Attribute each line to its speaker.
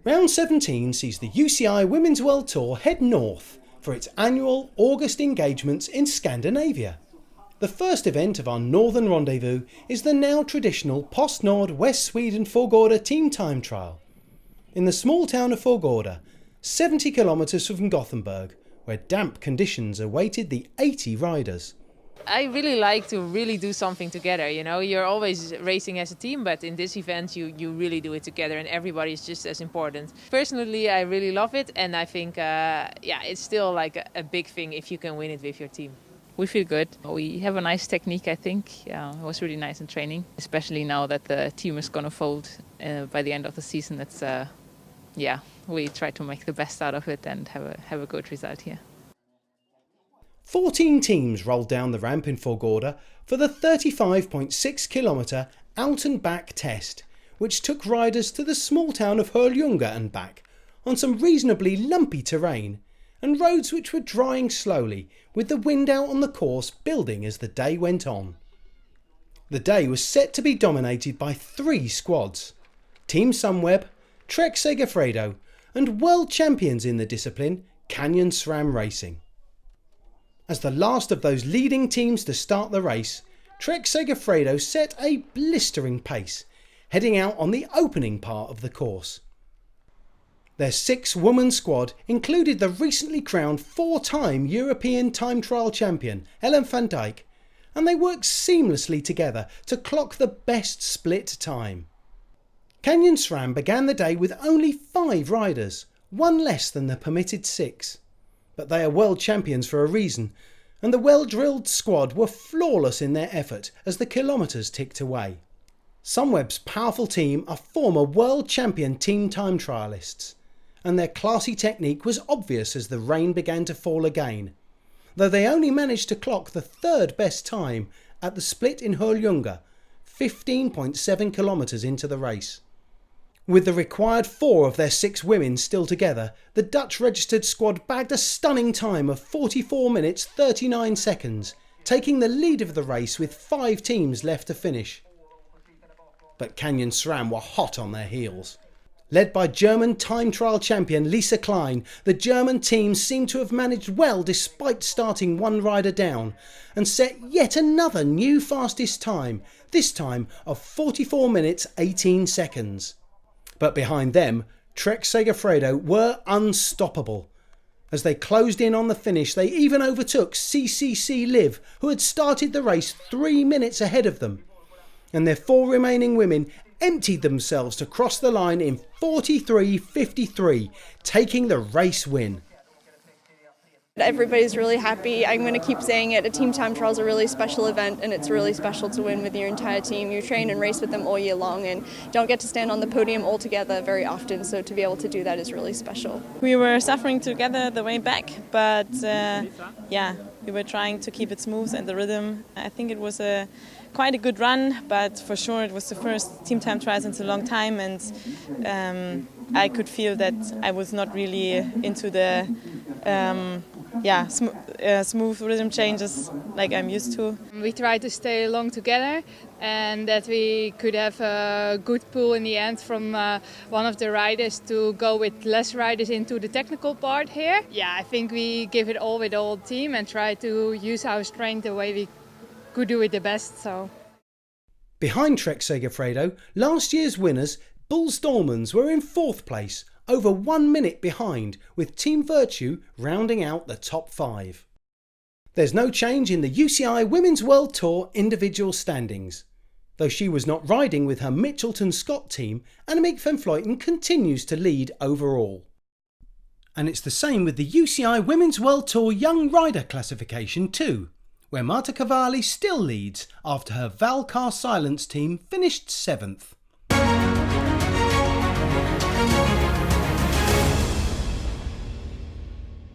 Speaker 1: Round 17 sees the UCI Women's World Tour head north for its annual August engagements in Scandinavia. The first event of our northern rendezvous is the now traditional Postnord Vårgårda team time trial. In the small town of Vårgårda, 70 kilometres from Gothenburg, where damp conditions awaited the 80 riders.
Speaker 2: I really like to really do something together, you know. You're always racing as a team, but in this event you really do it together and everybody is just as important. Personally, I really love it, and I think it's still like a big thing if you can win it with your team. We feel good. We have a nice technique, I think. It was really nice in training, especially now that the team is going to fold by the end of the season. It's we try to make the best out of it and have a good result here.
Speaker 1: 14 teams rolled down the ramp in Vårgårda for the 35.6 kilometre out and back test, which took riders to the small town of Vårgårda and back on some reasonably lumpy terrain and roads which were drying slowly, with the wind out on the course building as the day went on. The day was set to be dominated by 3 squads: Team Sunweb, Trek Segafredo and world champions in the discipline, Canyon SRAM Racing. As the last of those leading teams to start the race, Trek Segafredo set a blistering pace, heading out on the opening part of the course. Their 6-woman squad included the recently crowned 4-time European time trial champion Ellen van Dijk, and they worked seamlessly together to clock the best split time. Canyon SRAM began the day with only 5 riders, 1 less than the permitted 6. But they are world champions for a reason, and the well-drilled squad were flawless in their effort as the kilometres ticked away. Sunweb's powerful team are former world champion team time trialists, and their classy technique was obvious as the rain began to fall again, though they only managed to clock the 3rd best time at the split in Vårgårda, 15.7 kilometres into the race. With the required 4 of their 6 women still together, the Dutch registered squad bagged a stunning time of 44 minutes 39 seconds, taking the lead of the race with 5 teams left to finish. But Canyon SRAM were hot on their heels. Led by German time trial champion Lisa Klein, the German team seemed to have managed well despite starting 1 rider down, and set yet another new fastest time, this time of 44 minutes 18 seconds. But behind them, Trek Segafredo were unstoppable. As they closed in on the finish, they even overtook CCC Liv, who had started the race 3 minutes ahead of them. And their 4 remaining women emptied themselves to cross the line in 43.53, taking the race win.
Speaker 3: Everybody's really happy. I'm going to keep saying it. A team time trial is a really special event, and it's really special to win with your entire team. You train and race with them all year long and don't get to stand on the podium all together very often, so to be able to do that is really special.
Speaker 4: We were suffering together the way back, but we were trying to keep it smooth and the rhythm. I think it was quite a good run, but for sure it was the first team time trials in a long time, and I could feel that I was not really into the smooth rhythm changes like I'm used to.
Speaker 5: We tried to stay along together and that we could have a good pull in the end from one of the riders to go with less riders into the technical part here. Yeah, I think we give it all with the whole team and try to use our strength the way we could do it the best. So.
Speaker 1: Behind Trek Segafredo, last year's winners Bulls Dormans were in 4th place, over 1 minute behind, with Team Virtue rounding out the top 5. There's no change in the UCI Women's World Tour individual standings. Though she was not riding with her Mitchelton Scott team, Annemiek van Vleuten continues to lead overall. And it's the same with the UCI Women's World Tour Young Rider classification too, where Marta Cavalli still leads after her Valcar Silence team finished 7th.